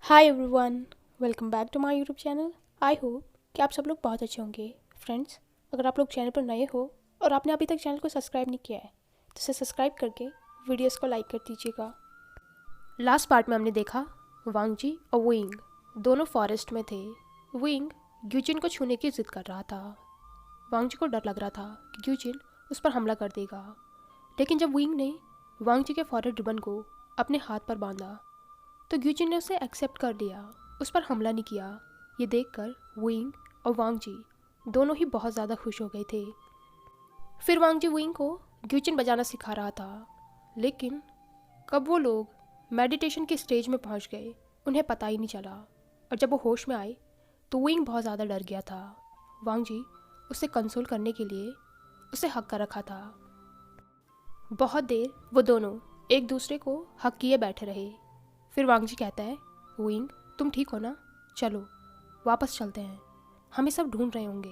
Hi everyone, welcome back to my YouTube channel. I hope कि आप सब लोग बहुत अच्छे होंगे। फ्रेंड्स, अगर आप लोग चैनल पर नए हो और आपने अभी तक चैनल को सब्सक्राइब नहीं किया है तो इसे सब्सक्राइब करके वीडियोस को लाइक कर दीजिएगा। लास्ट पार्ट में हमने देखा वांगजी और वुइंग दोनों फॉरेस्ट में थे। वुइंग ग्यूजिन को छूने की जिद कर रहा था। वांगजी को डर लग रहा था कि ग्यूजिन उस पर हमला कर देगा, लेकिन जब वुइंग ने वांगजी के फॉरेस्ट रिबन को अपने हाथ पर बांधा तो ग्यूजिन ने उसे एक्सेप्ट कर लिया, उस पर हमला नहीं किया। ये देखकर वुइंग और वांगजी दोनों ही बहुत ज़्यादा खुश हो गए थे। फिर वांगजी वुइंग को ग्यूजिन बजाना सिखा रहा था, लेकिन कब वो लोग मेडिटेशन के स्टेज में पहुंच गए उन्हें पता ही नहीं चला। और जब वो होश में आए तो वुइंग बहुत ज़्यादा डर गया था। वांगजी उसे कंसोल करने के लिए उसे हक कर रखा था। बहुत देर वो दोनों एक दूसरे को हक किए बैठे रहे। फिर वांगजी कहता है, वुइंग तुम ठीक हो ना? चलो वापस चलते हैं, हमें सब ढूंढ रहे होंगे।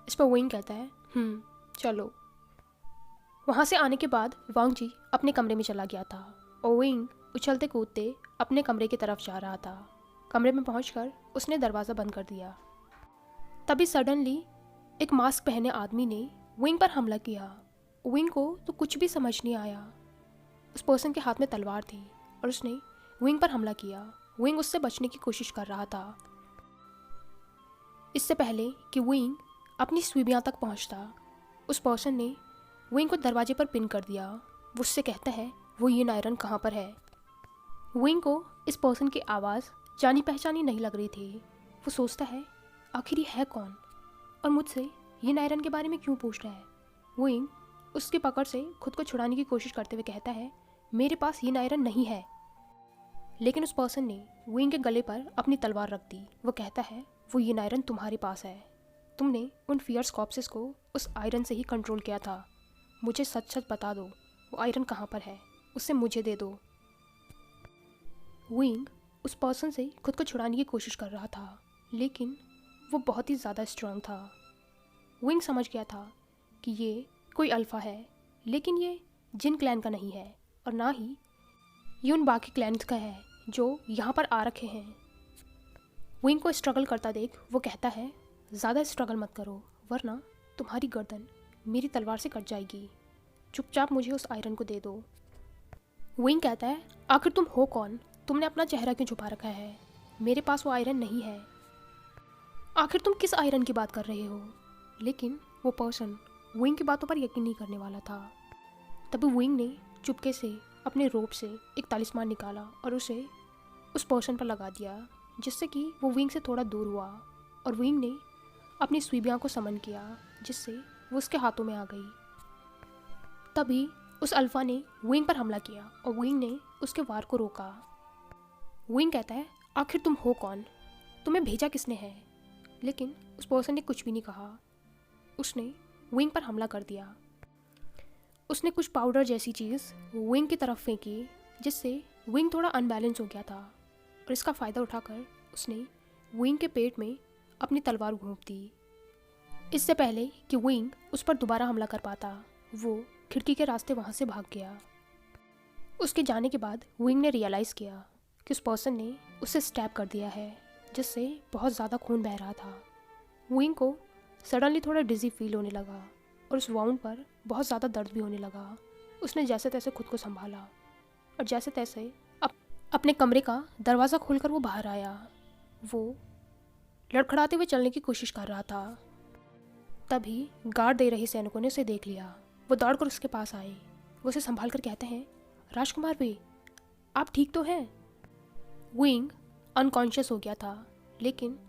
इस पर वुइंग कहता है, चलो। वहाँ से आने के बाद वांगजी अपने कमरे में चला गया था और वुइंग उछलते कूदते अपने कमरे की तरफ जा रहा था। कमरे में पहुंचकर उसने दरवाज़ा बंद कर दिया। तभी सडनली एक मास्क पहने आदमी ने वुइंग पर हमला किया। वुइंग को तो कुछ भी समझ नहीं आया। उस पर्सन के हाथ में तलवार थी और उसने वुइंग पर हमला किया। वुइंग उससे बचने की कोशिश कर रहा था। इससे पहले कि वुइंग अपनी स्वीबियाँ तक पहुंचता, उस पर्सन ने वुइंग को दरवाजे पर पिन कर दिया। वो उससे कहता है, वो ये नायरन कहाँ पर है? वुइंग को इस पर्सन की आवाज़ जानी पहचानी नहीं लग रही थी। वो सोचता है, आखिर ये है कौन और मुझसे ये नायरन के बारे में क्यों पूछ रहा है? वुइंग उसकी पकड़ से खुद को छुड़ाने की कोशिश करते हुए कहता है, मेरे पास ये नायरन नहीं है। लेकिन उस पर्सन ने वुइंग के गले पर अपनी तलवार रख दी। वो कहता है, वो ये आयरन तुम्हारे पास है। तुमने उन फियर्स कॉप्सेस को उस आयरन से ही कंट्रोल किया था। मुझे सच सच बता दो, वो आयरन कहाँ पर है, उसे मुझे दे दो। वुइंग उस पर्सन से खुद को छुड़ाने की कोशिश कर रहा था, लेकिन वो बहुत ही ज़्यादा स्ट्रांग था। वुइंग समझ गया था कि ये कोई अल्फ़ा है, लेकिन ये जिन क्लैन का नहीं है और ना ही ये उन बाकी क्लैंस का है जो यहाँ पर आ रखे हैं। विंग को स्ट्रगल करता देख वो कहता है, ज़्यादा स्ट्रगल मत करो वरना तुम्हारी गर्दन मेरी तलवार से कट जाएगी। चुपचाप मुझे उस आयरन को दे दो। विंग कहता है, आखिर तुम हो कौन? तुमने अपना चेहरा क्यों छुपा रखा है? मेरे पास वो आयरन नहीं है। आखिर तुम किस आयरन की बात कर रहे हो? लेकिन वो पर्सन विंग की बातों पर यकीन नहीं करने वाला था। तभी विंग ने चुपके से अपने रोप से एक तालिस्मान निकाला और उसे उस पर्सन पर लगा दिया, जिससे कि वो विंग से थोड़ा दूर हुआ। और विंग ने अपनी स्वीबियाँ को समन किया, जिससे वो उसके हाथों में आ गई। तभी उस अल्फ़ा ने विंग पर हमला किया और विंग ने उसके वार को रोका। विंग कहता है, आखिर तुम हो कौन? तुम्हें भेजा किसने है? लेकिन उस पर्सन ने कुछ भी नहीं कहा। उसने विंग पर हमला कर दिया। उसने कुछ पाउडर जैसी चीज़ विंग की तरफ फेंकी, जिससे विंग थोड़ा अनबैलेंस हो गया था और इसका फ़ायदा उठाकर उसने विंग के पेट में अपनी तलवार घोंप दी। इससे पहले कि विंग उस पर दोबारा हमला कर पाता, वो खिड़की के रास्ते वहाँ से भाग गया। उसके जाने के बाद विंग ने रियलाइज़ किया कि उस पर्सन ने उसे स्टैब कर दिया है, जिससे बहुत ज़्यादा खून बह रहा था। विंग को सडनली थोड़ा डिजी फील होने लगा और उस वाउंड पर बहुत ज़्यादा दर्द भी होने लगा। उसने जैसे तैसे खुद को संभाला और जैसे तैसे अपने कमरे का दरवाज़ा खोलकर वो बाहर आया। वो लड़खड़ाते हुए चलने की कोशिश कर रहा था। तभी गार्ड दे रहे सैनिकों ने उसे देख लिया। वो दौड़कर उसके पास आए। वो उसे संभाल कर कहते हैं, राजकुमार वे, आप ठीक तो हैं? विंग अनकॉन्शियस हो गया था, लेकिन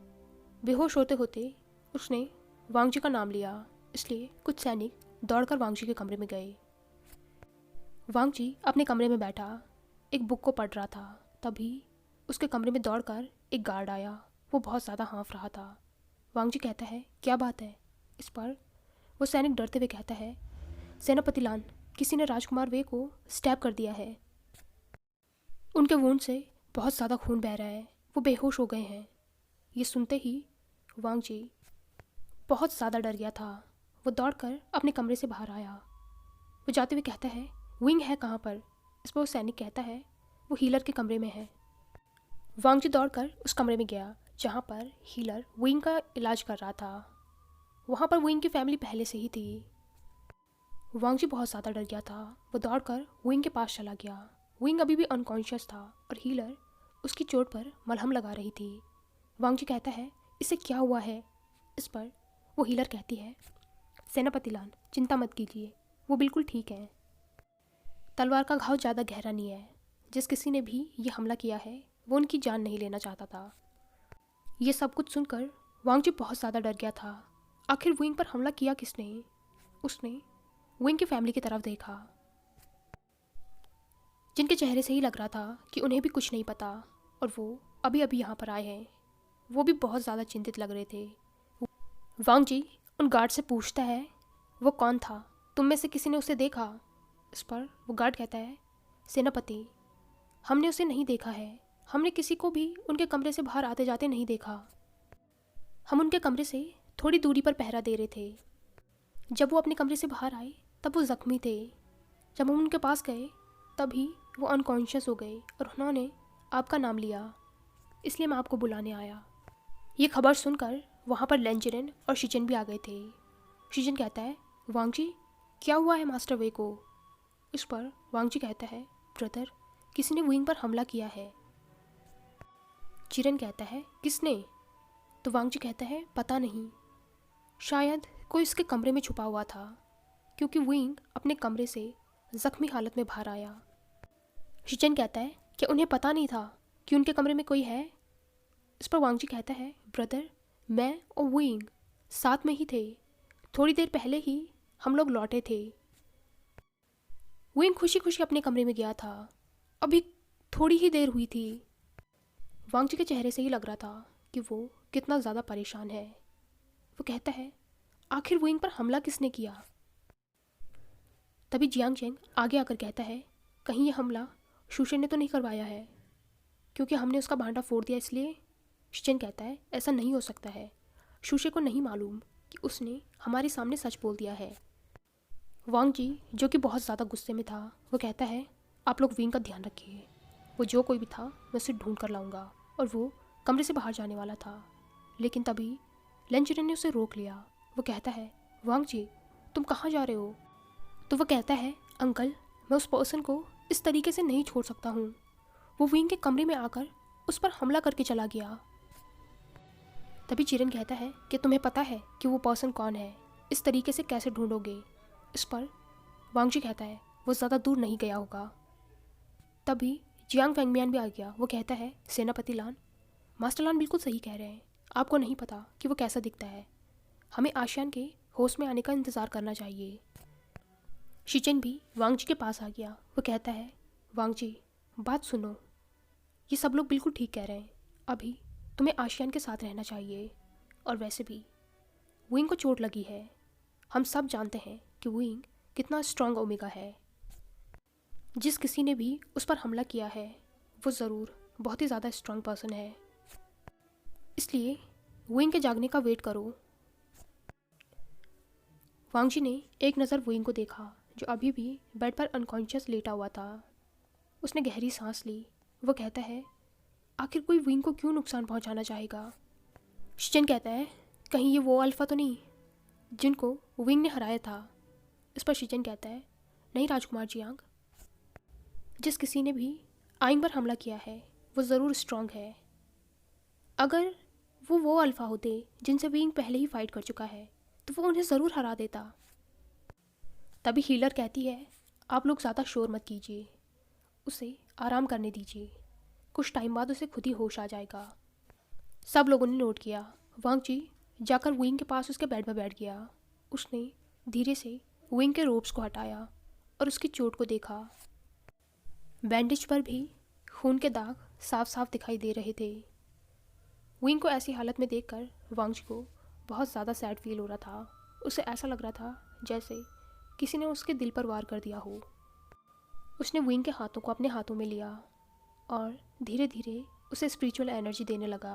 बेहोश होते होते उसने वांगजी का नाम लिया, इसलिए कुछ सैनिक दौड़कर वांगजी के कमरे में गए। वांगजी अपने कमरे में बैठा एक बुक को पढ़ रहा था। तभी उसके कमरे में दौड़कर एक गार्ड आया। वो बहुत ज़्यादा हाँफ रहा था। वांगजी कहता है, क्या बात है? इस पर वो सैनिक डरते हुए कहता है, सेनापति लान, किसी ने राजकुमार वे को स्टैब कर दिया है। उनके वुंड से बहुत ज़्यादा खून बह रहा है, वो बेहोश हो गए हैं। ये सुनते ही वांगजी बहुत ज़्यादा डर गया था। वो दौड़कर अपने कमरे से बाहर आया। वो जाते हुए कहता है, विंग है कहाँ पर? इस पर वो सैनिक कहता है, वो हीलर के कमरे में है। वांग जी दौड़कर उस कमरे में गया जहाँ पर हीलर विंग का इलाज कर रहा था। वहाँ पर विंग की फैमिली पहले से ही थी। वांग जी बहुत ज़्यादा डर गया था। वो दौड़कर विंग के पास चला गया। विंग अभी भी अनकॉन्शियस था और हीलर उसकी चोट पर मलहम लगा रही थी। वांग जी कहता है, इसे क्या हुआ है? इस पर वो हीलर कहती है, सेनापति लान, चिंता मत कीजिए, वो बिल्कुल ठीक है। तलवार का घाव ज़्यादा गहरा नहीं है। जिस किसी ने भी ये हमला किया है वो उनकी जान नहीं लेना चाहता था। ये सब कुछ सुनकर वांग जी बहुत ज़्यादा डर गया था। आखिर विंग पर हमला किया किसने? उसने विंग की फैमिली की तरफ देखा, जिनके चेहरे से ही लग रहा था कि उन्हें भी कुछ नहीं पता और वो अभी अभी यहाँ पर आए हैं। वो भी बहुत ज़्यादा चिंतित लग रहे थे। वांग जी उन गार्ड से पूछता है, वो कौन था? तुम में से किसी ने उसे देखा? इस पर वो गार्ड कहता है, सेनापति, हमने उसे नहीं देखा है। हमने किसी को भी उनके कमरे से बाहर आते जाते नहीं देखा। हम उनके कमरे से थोड़ी दूरी पर पहरा दे रहे थे। जब वो अपने कमरे से बाहर आए तब वो ज़ख्मी थे। जब हम उनके पास गए तभी वो अनकॉन्शियस हो गए और उन्होंने आपका नाम लिया, इसलिए मैं आपको बुलाने आया। ये खबर सुनकर वहाँ पर लेंजरन और शिजन भी आ गए थे। शिजन कहता है, वांग जी, क्या हुआ है मास्टर वे को? इस पर वांग जी कहता है, ब्रदर, किसी ने विंग पर हमला किया है। चिरन कहता है, किसने? तो वांग जी कहता है, पता नहीं, शायद कोई इसके कमरे में छुपा हुआ था, क्योंकि विंग अपने कमरे से ज़ख्मी हालत में बाहर आया। शिजन कहता है, क्या उन्हें पता नहीं था कि उनके कमरे में कोई है? इस पर वांग जी कहता है, ब्रदर, मैं और विंग साथ में ही थे। थोड़ी देर पहले ही हम लोग लौटे थे। विंग खुशी खुशी अपने कमरे में गया था। अभी थोड़ी ही देर हुई थी। वांग जी के चेहरे से ही लग रहा था कि वो कितना ज़्यादा परेशान है। वो कहता है, आखिर विंग पर हमला किसने किया? तभी जियांग चेंग आगे आकर कहता है, कहीं ये हमला शूशन ने तो नहीं करवाया है, क्योंकि हमने उसका भांडा फोड़ दिया इसलिए? शिचन कहता है, ऐसा नहीं हो सकता है। शूशे को नहीं मालूम कि उसने हमारे सामने सच बोल दिया है। वांग जी, जो कि बहुत ज़्यादा गुस्से में था, वो कहता है, आप लोग विंग का ध्यान रखिए। वो जो कोई भी था मैं उसे ढूंढ कर लाऊंगा। और वो कमरे से बाहर जाने वाला था, लेकिन तभी लेंजरन ने उसे रोक लिया। वो कहता है, वांग जी, तुम कहाँ जा रहे हो? तो वो कहता है, अंकल, मैं उस पर्सन को इस तरीके से नहीं छोड़ सकता हूँ। वो विंग के कमरे में आकर उस पर हमला करके चला गया। तभी चिरन कहता है कि तुम्हें पता है कि वो पर्सन कौन है, इस तरीके से कैसे ढूंढोगे? इस पर वांग जी कहता है, वो ज़्यादा दूर नहीं गया होगा। तभी जियांग फेंगमियान भी आ गया। वो कहता है, सेनापति लान, मास्टर लान बिल्कुल सही कह रहे हैं। आपको नहीं पता कि वो कैसा दिखता है। हमें आशियान के होश में आने का इंतज़ार करना चाहिए। शिचन भी वांग जी के पास आ गया। वो कहता है, वांग जी, बात सुनो, ये सब लोग बिल्कुल ठीक कह रहे हैं। अभी तुम्हें आशियान के साथ रहना चाहिए। और वैसे भी विंग को चोट लगी है। हम सब जानते हैं कि विंग कितना स्ट्रॉन्ग ओमेगा है। जिस किसी ने भी उस पर हमला किया है वो ज़रूर बहुत ही ज़्यादा स्ट्रॉन्ग पर्सन है, इसलिए विंग के जागने का वेट करो। वांग जी ने एक नज़र विंग को देखा, जो अभी भी बेड पर अनकॉन्शियस लेटा हुआ था। उसने गहरी सांस ली। वो कहता है, आखिर कोई विंग को क्यों नुकसान पहुंचाना चाहेगा? शिचन कहता है, कहीं ये वो अल्फ़ा तो नहीं जिनको विंग ने हराया था? इस पर शिचन कहता है, नहीं राजकुमार जियांग, जिस किसी ने भी आइंग पर हमला किया है वो ज़रूर स्ट्रॉन्ग है। अगर वो अल्फ़ा होते जिनसे विंग पहले ही फाइट कर चुका है तो वो उन्हें ज़रूर हरा देता। तभी हीलर कहती है, आप लोग ज़्यादा शोर मत कीजिए, उसे आराम करने दीजिए, कुछ टाइम बाद उसे खुद ही होश आ जाएगा। सब लोगों ने नोट किया। वांग जी जाकर विंग के पास उसके बेड में बैठ गया। उसने धीरे से विंग के रोप्स को हटाया और उसकी चोट को देखा। बैंडेज पर भी खून के दाग साफ साफ दिखाई दे रहे थे। विंग को ऐसी हालत में देखकर वांग जी को बहुत ज़्यादा सैड फील हो रहा था। उसे ऐसा लग रहा था जैसे किसी ने उसके दिल पर वार कर दिया हो। उसने विंग के हाथों को अपने हाथों में लिया और धीरे धीरे उसे स्पिरिचुअल एनर्जी देने लगा।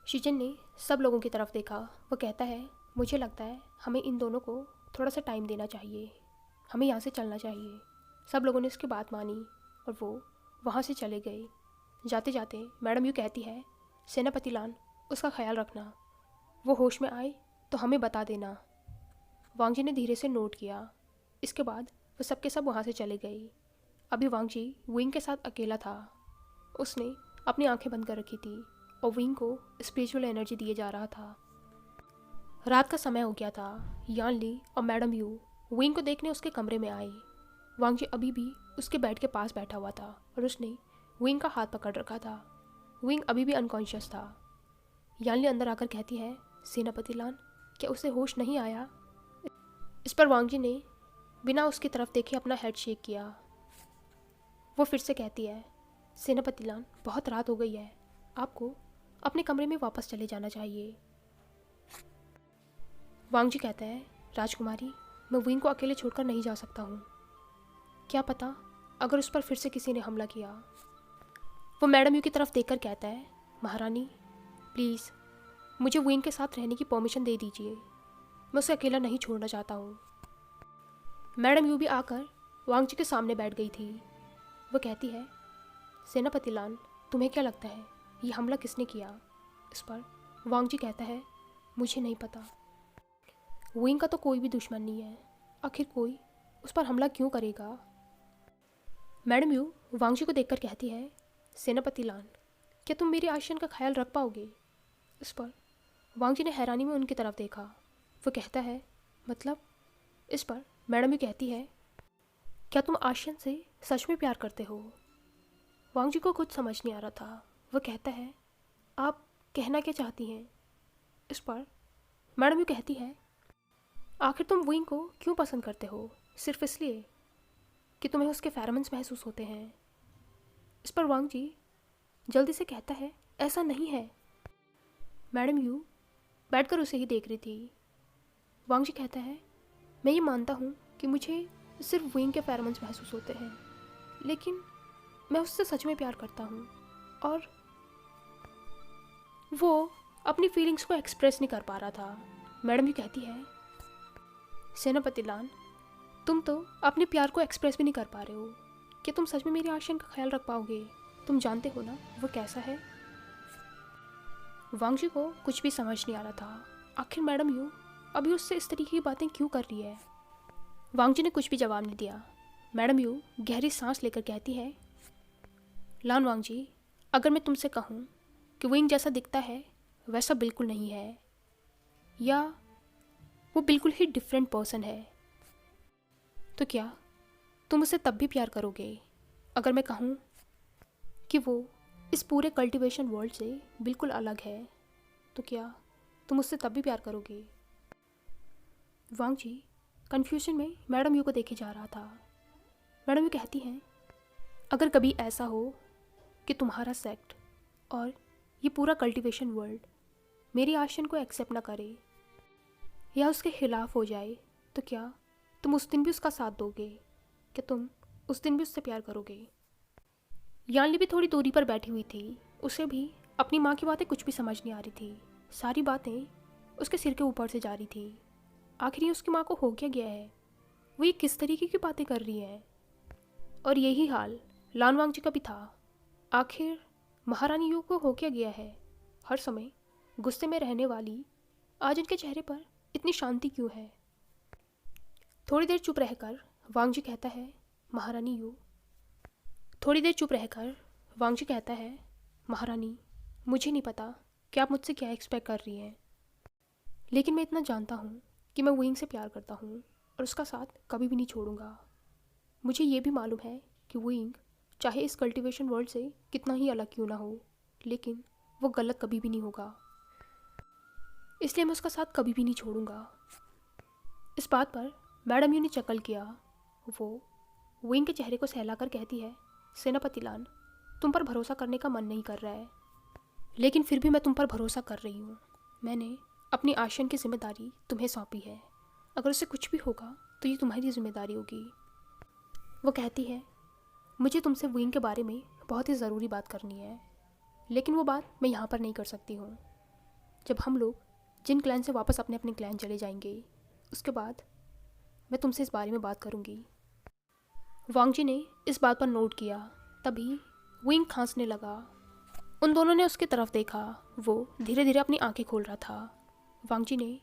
शिजन ने सब लोगों की तरफ देखा। वो कहता है, मुझे लगता है हमें इन दोनों को थोड़ा सा टाइम देना चाहिए, हमें यहाँ से चलना चाहिए। सब लोगों ने उसकी बात मानी और वो वहाँ से चले गए। जाते जाते मैडम यू कहती है, सेनापति लान, उसका ख्याल रखना, वो होश में आए तो हमें बता देना। वांग जी ने धीरे से नोट किया। इसके बाद वो सबके सब वहाँ से चले गए। अभी वांग जी विंग के साथ अकेला था। उसने अपनी आंखें बंद कर रखी थी और विंग को स्पिरिचुअल एनर्जी दिए जा रहा था। रात का समय हो गया था। यान ली और मैडम यू विंग को देखने उसके कमरे में आए। वांग जी अभी भी उसके बेड के पास बैठा हुआ था और उसने विंग का हाथ पकड़ रखा था। विंग अभी भी अनकॉन्शियस था। यान ली अंदर आकर कहती है, सेनापति लान, क्या उसे होश नहीं आया? इस पर वांग जी ने बिना उसकी तरफ देखे अपना हेड शेक किया। वो फिर से कहती है, सेनापति लान, बहुत रात हो गई है, आपको अपने कमरे में वापस चले जाना चाहिए। वांग जी कहता है, राजकुमारी, मैं विंग को अकेले छोड़कर नहीं जा सकता हूँ। क्या पता अगर उस पर फिर से किसी ने हमला किया। वो मैडम यू की तरफ देखकर कहता है, महारानी प्लीज़ मुझे विंग के साथ रहने की परमिशन दे दीजिए, मैं उसे अकेला नहीं छोड़ना चाहता हूँ। मैडम यू भी आकर वांग जी के सामने बैठ गई थी। वो कहती है, सेनापति लान, तुम्हें क्या लगता है ये हमला किसने किया? इस पर वांग जी कहता है, मुझे नहीं पता। विंग का तो कोई भी दुश्मन नहीं है, आखिर कोई उस पर हमला क्यों करेगा? मैडम यू वांग जी को देखकर कहती है, सेनापति लान, क्या तुम मेरे आश्रम का ख्याल रख पाओगे? इस पर वांग जी ने हैरानी में उनकी तरफ देखा। वो कहता है, मतलब? इस पर मैडम यू कहती है, क्या तुम आश्रम से सच में प्यार करते हो? वांग जी को कुछ समझ नहीं आ रहा था। वो कहता है, आप कहना क्या चाहती हैं? इस पर मैडम यू कहती है, आखिर तुम विंग को क्यों पसंद करते हो? सिर्फ इसलिए कि तुम्हें उसके फेरोमोन्स महसूस होते हैं? इस पर वांग जी जल्दी से कहता है, ऐसा नहीं है। मैडम यू बैठकर उसे ही देख रही थी। वांग जी कहता है, मैं ये मानता हूँ कि मुझे सिर्फ विंग के फेरोमोन्स महसूस होते हैं, लेकिन मैं उससे सच में प्यार करता हूँ और वो अपनी फीलिंग्स को एक्सप्रेस नहीं कर पा रहा था। मैडम यू कहती है, सेनापति लान, तुम तो अपने प्यार को एक्सप्रेस भी नहीं कर पा रहे हो। क्या तुम सच में मेरे आश्रम का ख्याल रख पाओगे? तुम जानते हो ना वो कैसा है? वांग जी को कुछ भी समझ नहीं आ रहा था। आखिर मैडम यू अभी उससे इस तरीके की बातें क्यों कर रही है? वांग जी ने कुछ भी जवाब नहीं दिया। मैडम यू गहरी सांस लेकर कहती है, लान वांग जी, अगर मैं तुमसे कहूँ कि विंग जैसा दिखता है वैसा बिल्कुल नहीं है, या वो बिल्कुल ही डिफरेंट पर्सन है, तो क्या तुम उसे तब भी प्यार करोगे? अगर मैं कहूँ कि वो इस पूरे कल्टीवेशन वर्ल्ड से बिल्कुल अलग है, तो क्या तुम उससे तब भी प्यार करोगे? वांग जी कन्फ्यूजन में मैडम यू को देखे जा रहा था। मैडम यू कहती हैं, अगर कभी ऐसा हो कि तुम्हारा सेक्ट और ये पूरा कल्टीवेशन वर्ल्ड मेरी आश्रम को एक्सेप्ट ना करे या उसके खिलाफ हो जाए, तो क्या तुम उस दिन भी उसका साथ दोगे? क्या तुम उस दिन भी उससे प्यार करोगे? यानली भी थोड़ी दूरी पर बैठी हुई थी। उसे भी अपनी माँ की बातें कुछ भी समझ नहीं आ रही थी। सारी बातें उसके सिर के ऊपर से जा रही थी। आखिर ये उसकी माँ को हो क्या गया है? वो ये किस तरीके की बातें कर रही है? और यही हाल लान वांग जी का भी था। आखिर महारानी यू को हो क्या गया है? हर समय गुस्से में रहने वाली आज उनके चेहरे पर इतनी शांति क्यों है? थोड़ी देर चुप रहकर वांग जी कहता है, महारानी यू। थोड़ी देर चुप रहकर वांग जी कहता है, महारानी, मुझे नहीं पता कि आप मुझसे क्या एक्सपेक्ट कर रही हैं, लेकिन मैं इतना जानता हूँ कि मैं विंग से प्यार करता हूँ और उसका साथ कभी भी नहीं छोड़ूंगा। मुझे ये भी मालूम है कि विंग चाहे इस कल्टीवेशन वर्ल्ड से कितना ही अलग क्यों ना हो, लेकिन वो गलत कभी भी नहीं होगा, इसलिए मैं उसका साथ कभी भी नहीं छोड़ूंगा। इस बात पर मैडम यू ने चकल किया। वो विंग के चेहरे को सहलाकर कहती है, सेनापति लान, तुम पर भरोसा करने का मन नहीं कर रहा है, लेकिन फिर भी मैं तुम पर भरोसा कर रही हूँ। मैंने अपनी आश्रम की जिम्मेदारी तुम्हें सौंपी है। अगर उससे कुछ भी होगा तो ये तुम्हारी जिम्मेदारी होगी। वो कहती है, मुझे तुमसे विंग के बारे में बहुत ही ज़रूरी बात करनी है, लेकिन वो बात मैं यहाँ पर नहीं कर सकती हूँ। जब हम लोग जिन क्लैन से वापस अपने अपने क्लैन चले जाएंगे, उसके बाद मैं तुमसे इस बारे में बात करूँगी। वांग जी ने इस बात पर नोट किया। तभी विंग खांसने लगा उन दोनों ने उसकी तरफ देखा। वो धीरे धीरे अपनी आंखें खोल रहा था। वांगजी ने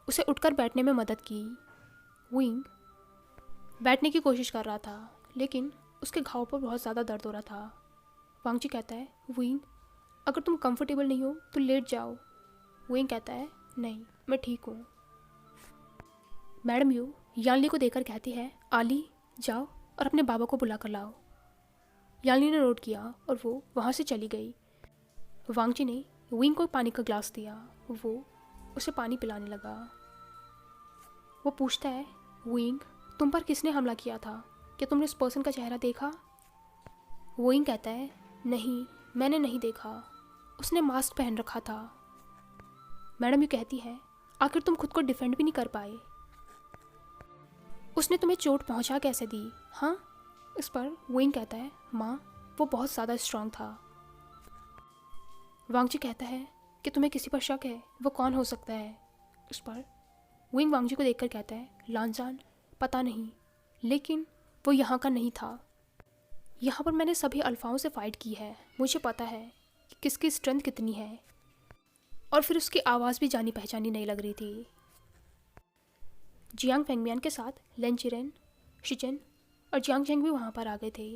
उसे उठकर बैठने में मदद की। विंग बैठने की कोशिश कर रहा था, लेकिन उसके घाव पर बहुत ज़्यादा दर्द हो रहा था। वांगजी कहता है, विंग अगर तुम कंफर्टेबल नहीं हो तो लेट जाओ। विंग कहता है, नहीं मैं ठीक हूँ। मैडम यू यानली को देखकर कहती है, आली जाओ और अपने बाबा को बुला कर लाओ। यानली ने नोट किया और वो वहाँ से चली गई। वांगजी ने विंग को पानी का ग्लास दिया। वो उसे पानी पिलाने लगा। वो पूछता है, विंग तुम पर किसने हमला किया था? क्या तुमने उस पर्सन का चेहरा देखा? विंग कहता है, नहीं मैंने नहीं देखा, उसने मास्क पहन रखा था। मैडम यू कहती है, आखिर तुम खुद को डिफेंड भी नहीं कर पाए, उसने तुम्हें चोट पहुंचा कैसे दी? हाँ। इस पर विंग कहता है, माँ वो बहुत ज़्यादा स्ट्रांग था। वांगजी कहता है कि तुम्हें किसी पर शक है, वो कौन हो सकता है? उस पर विंग वांगजी को देखकर कहता है, लानजान पता नहीं, लेकिन वो यहाँ का नहीं था। यहाँ पर मैंने सभी अल्फाओं से फाइट की है, मुझे पता है कि किसकी स्ट्रेंथ कितनी है। और फिर उसकी आवाज़ भी जानी पहचानी नहीं लग रही थी। जियांग फेंगमियान के साथ लेन चिरेन, शिचेन और जियांग चेंग भी वहाँ पर आ गए थे।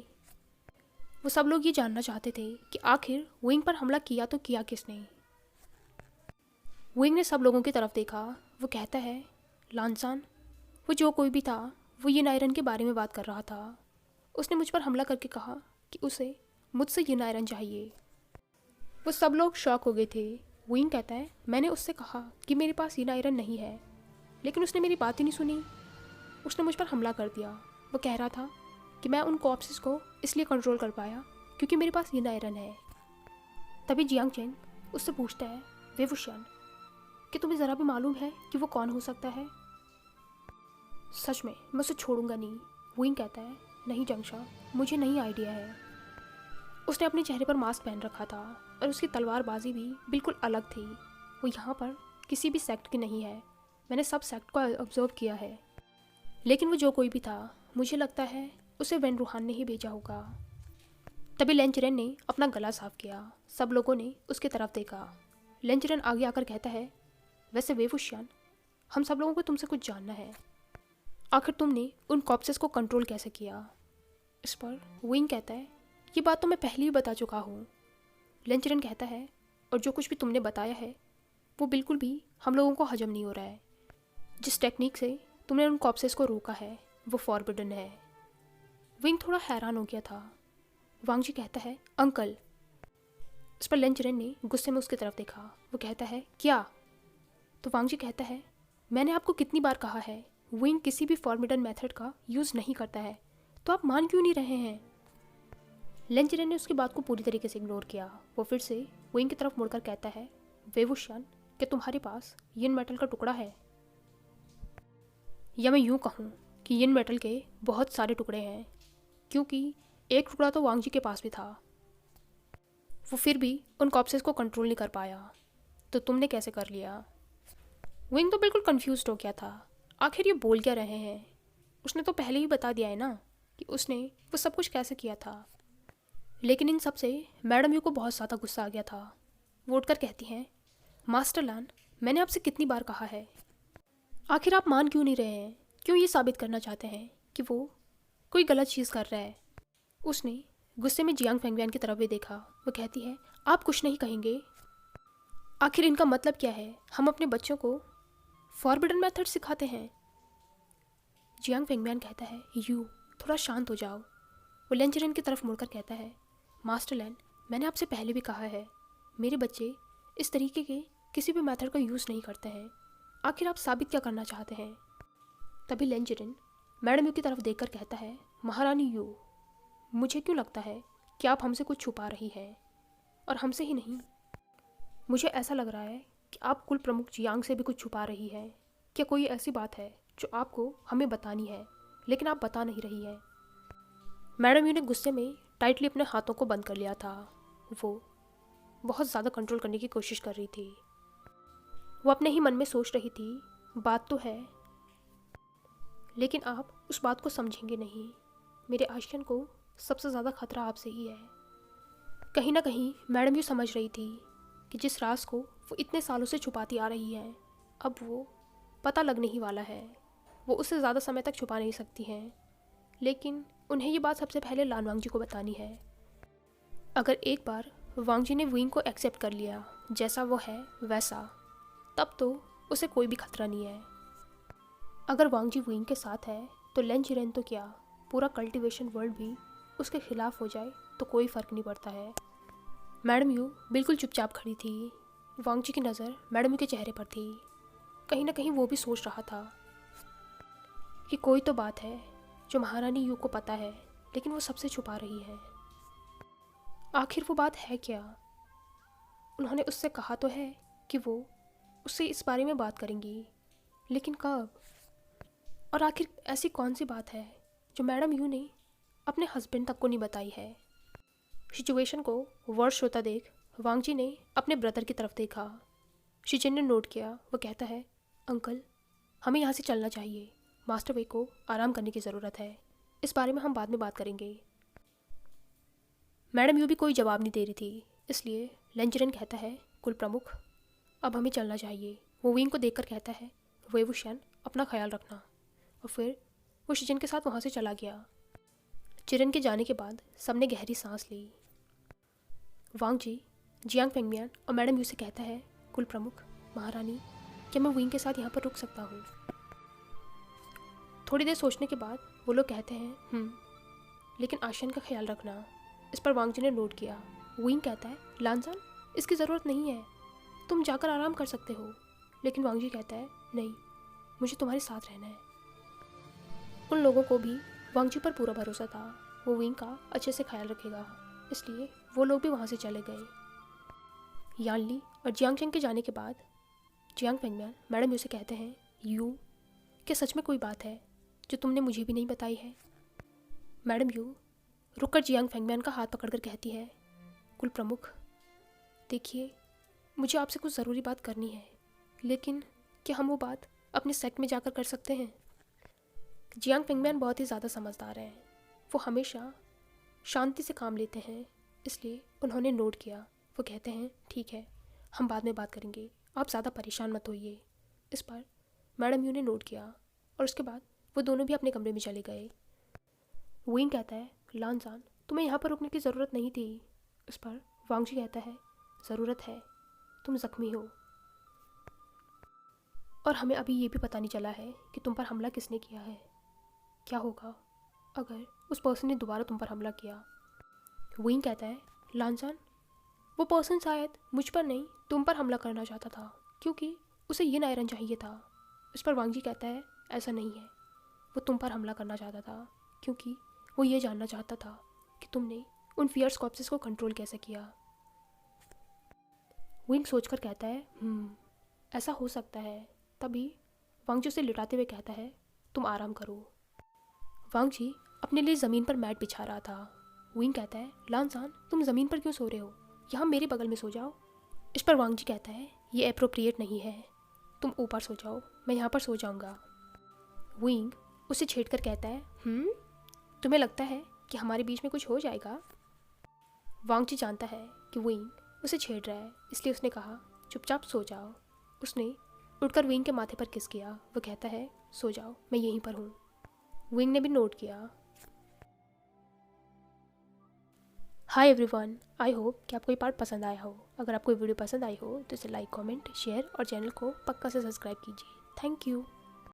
वो सब लोग ये जानना चाहते थे कि आखिर विंग पर हमला किया तो किया किसने। विंग ने सब लोगों की तरफ देखा। वो कहता है, लानसान वो जो कोई भी था, वो यिन आयरन के बारे में बात कर रहा था। उसने मुझ पर हमला करके कहा कि उसे मुझसे यिन आयरन चाहिए। वो सब लोग शॉक हो गए थे। विंग कहता है, मैंने उससे कहा कि मेरे पास यिन आयरन नहीं है, लेकिन उसने मेरी बात ही नहीं सुनी। उसने मुझ पर हमला कर दिया। वो कह रहा था कि मैं उन कॉप्सेस को इसलिए कंट्रोल कर पाया क्योंकि मेरे पास यिन आयरन है। तभी जियांग चेंग उससे पूछता है, वे वुशियान कि तुम्हें ज़रा भी मालूम है कि वो कौन हो सकता है? सच में मैं उसे छोड़ूंगा नहीं। विंग कहता है, नहीं जंगशा, मुझे नहीं आइडिया है। उसने अपने चेहरे पर मास्क पहन रखा था और उसकी तलवारबाजी भी बिल्कुल अलग थी। वो यहाँ पर किसी भी सेक्ट की नहीं है। मैंने सब सेक्ट को ऑब्जर्व किया है, लेकिन वो जो कोई भी था, मुझे लगता है उसे वेन रूहान ने ही भेजा होगा। तभी लेन चिरेन ने अपना गला साफ किया। सब लोगों ने उसकी तरफ देखा। लेन चिरेन आगे आकर कहता है, वैसे वे वुशियान, हम सब लोगों को तुमसे कुछ जानना है। आखिर तुमने उन कॉप्सेस को कंट्रोल कैसे किया? इस पर विंग कहता है, ये बात तो मैं पहले ही बता चुका हूँ। लेन चिरेन कहता है, और जो कुछ भी तुमने बताया है वो बिल्कुल भी हम लोगों को हजम नहीं हो रहा है। जिस टेक्निक से तुमने उन कॉप्सेस को रोका है वो फॉरबिडन है। विंग थोड़ा हैरान हो गया था। वांगजी कहता है, अंकल। इस पर लेन चिरेन ने गुस्से में उसकी तरफ देखा। वो कहता है, क्या? तो वांगजी कहता है, मैंने आपको कितनी बार कहा है विंग किसी भी फॉरबिडन मेथड का यूज़ नहीं करता है, तो आप मान क्यों नहीं रहे हैं? लेन चिरेन ने उसकी बात को पूरी तरीके से इग्नोर किया। वो फिर से विंग की तरफ मुड़कर कहता है, वे वुशियान, क्या तुम्हारे पास यिन मेटल का टुकड़ा है? या मैं यूँ कहूँ कि यिन मेटल के बहुत सारे टुकड़े हैं, क्योंकि एक टुकड़ा तो वांगजी के पास भी था। वो फिर भी उन कॉप्सेस को कंट्रोल नहीं कर पाया, तो तुमने कैसे कर लिया? विंग तो बिल्कुल कंफ्यूज्ड हो गया था। आखिर ये बोल क्या रहे हैं? उसने तो पहले ही बता दिया है ना कि उसने वो सब कुछ कैसे किया था। लेकिन इन सब से मैडम यू को बहुत ज़्यादा गुस्सा आ गया था। वो उठकर कहती हैं, मास्टर लान, मैंने आपसे कितनी बार कहा है, आखिर आप मान क्यों नहीं रहे हैं? क्यों ये साबित करना चाहते हैं कि वो कोई गलत चीज़ कर रहा है? उसने गुस्से में जियांग फेंगमियान की तरफ भी देखा। वो कहती है, आप कुछ नहीं कहेंगे? आखिर इनका मतलब क्या है? हम अपने बच्चों को फॉरबिडन मेथड सिखाते हैं। जियांग फेंगमियान कहता है, यू थोड़ा शांत हो जाओ। वो लेन चिरेन की तरफ मुड़कर कहता है, मास्टर लैन, मैंने आपसे पहले भी कहा है, मेरे बच्चे इस तरीके के किसी भी मेथड का यूज़ नहीं करते हैं। आखिर आप साबित क्या करना चाहते हैं? तभी लेन चिरेन मैडम यू की तरफ देखकर कहता है, महारानी यू, मुझे क्यों लगता है कि आप हमसे कुछ छुपा रही हैं, और हमसे ही नहीं, मुझे ऐसा लग रहा है कि आप कुल प्रमुख जियांग से भी कुछ छुपा रही है। क्या कोई ऐसी बात है जो आपको हमें बतानी है, लेकिन आप बता नहीं रही है? मैडम यू ने गुस्से में टाइटली अपने हाथों को बंद कर लिया था। वो बहुत ज़्यादा कंट्रोल करने की कोशिश कर रही थी। वो अपने ही मन में सोच रही थी, बात तो है, लेकिन आप उस बात को समझेंगे नहीं। मेरे आशियान को सबसे ज़्यादा खतरा आपसे ही है। कहीं ना कहीं मैडम यू समझ रही थी कि जिस राज को वो इतने सालों से छुपाती आ रही है, अब वो पता लगने ही वाला है। वो उससे ज़्यादा समय तक छुपा नहीं सकती हैं, लेकिन उन्हें ये बात सबसे पहले लान वांगजी को बतानी है। अगर एक बार वांगजी ने विंग को एक्सेप्ट कर लिया जैसा वो है वैसा, तब तो उसे कोई भी खतरा नहीं है। अगर वांगजी विंग के साथ है तो लेन चिरेन तो क्या, पूरा कल्टीवेशन वर्ल्ड भी उसके खिलाफ हो जाए तो कोई फ़र्क नहीं पड़ता है। मैडम यू बिल्कुल चुपचाप खड़ी थी। वांगजी की नज़र मैडम यू के चेहरे पर थी। कहीं ना कहीं वो भी सोच रहा था कि कोई तो बात है जो महारानी यू को पता है, लेकिन वो सबसे छुपा रही है। आखिर वो बात है क्या? उन्होंने उससे कहा तो है कि वो उससे इस बारे में बात करेंगी, लेकिन कब? और आखिर ऐसी कौन सी बात है जो मैडम यू ने अपने हस्बैंड तक को नहीं बताई है? सिचुएशन को वर्ष होता देख वांगजी ने अपने ब्रदर की तरफ देखा। शिचिन ने नोट किया। वो कहता है, अंकल हमें यहाँ से चलना चाहिए, मास्टर वे को आराम करने की ज़रूरत है, इस बारे में हम बाद में बात करेंगे। मैडम यू भी कोई जवाब नहीं दे रही थी, इसलिए लेंजरन कहता है, कुल प्रमुख अब हमें चलना चाहिए। वो विंग को देखकर कहता है, वे वुशन अपना ख्याल रखना। और फिर वो शिचिन के साथ वहाँ से चला गया। चिरन के जाने के बाद सबने गहरी सांस ली। वांगजी जियांग फेंगमियान और मैडम यू से कहता है, कुल प्रमुख महारानी, क्या मैं विंग के साथ यहाँ पर रुक सकता हूँ? थोड़ी देर सोचने के बाद वो लोग कहते हैं, लेकिन आशियन का ख्याल रखना। इस पर वांगजी ने नोट किया। विंग कहता है, लानजान इसकी ज़रूरत नहीं है, तुम जाकर आराम कर सकते हो। लेकिन वांगजी कहता है, नहीं, मुझे तुम्हारे साथ रहना है। उन लोगों को भी वांगजी पर पूरा भरोसा था, वो विंग का अच्छे से ख्याल रखेगा, इसलिए वो लोग भी वहाँ से चले गए। यानली और जियांग चेंग के जाने के बाद जियांग फेंगमियान मैडम यू से कहते हैं, यू क्या सच में कोई बात है जो तुमने मुझे भी नहीं बताई है? मैडम यू रुककर जियांग फेंगमियान का हाथ पकड़कर कहती है, कुल प्रमुख देखिए, मुझे आपसे कुछ ज़रूरी बात करनी है, लेकिन क्या हम वो बात अपने सेट में जाकर कर सकते हैं? जियांग फेंगमियान बहुत ही ज़्यादा समझदार हैं, वो हमेशा शांति से काम लेते हैं, इसलिए उन्होंने नोट किया। वो कहते हैं, ठीक है, हम बाद में बात करेंगे, आप ज़्यादा परेशान मत होइए। इस पर मैडम यू ने नोट किया और उसके बाद वो दोनों भी अपने कमरे में चले गए। विंग कहता है, लानजान तुम्हें यहाँ पर रुकने की ज़रूरत नहीं थी। इस पर वांगजी कहता है, ज़रूरत है, तुम ज़ख्मी हो और हमें अभी ये भी पता नहीं चला है कि तुम पर हमला किसने किया है। क्या होगा अगर उस पर्सन ने दोबारा तुम पर हमला किया? विंग कहता है, लानजान वो पर्सन शायद मुझ पर नहीं तुम पर हमला करना चाहता था, क्योंकि उसे ये नायरन चाहिए था। इस पर वांगजी कहता है, ऐसा नहीं है, वो तुम पर हमला करना चाहता था क्योंकि वो ये जानना चाहता था कि तुमने उन फियर्स कॉप्सेस को कंट्रोल कैसे किया। विंग सोचकर कहता है, ऐसा हो सकता है। तभी वांगजी उसे लिटाते हुए कहता है, तुम आराम करो। वांगजी अपने लिए ज़मीन पर मैट बिछा रहा था। विंग कहता है, लानजान तुम ज़मीन पर क्यों सो रहे हो, यहाँ मेरे बगल में सो जाओ। इस पर वांगजी कहता है, ये एप्रोप्रिएट नहीं है, तुम ऊपर सो जाओ, मैं यहाँ पर सो जाऊँगा। विंग उसे छेड़कर कहता है, तुम्हें लगता है कि हमारे बीच में कुछ हो जाएगा? वांगजी जानता है कि विंग उसे छेड़ रहा है, इसलिए उसने कहा, चुपचाप सो जाओ। उसने उठकर विंग के माथे पर किस किया। वो कहता है, सो जाओ, मैं यहीं पर हूँ। विंग ने भी नोट किया। हाय एवरीवन, आई होप कि आपको ये पार्ट पसंद आया हो। अगर आपको ये वीडियो पसंद आई हो तो इसे लाइक, कमेंट, शेयर और चैनल को पक्का से सब्सक्राइब कीजिए। Thank you.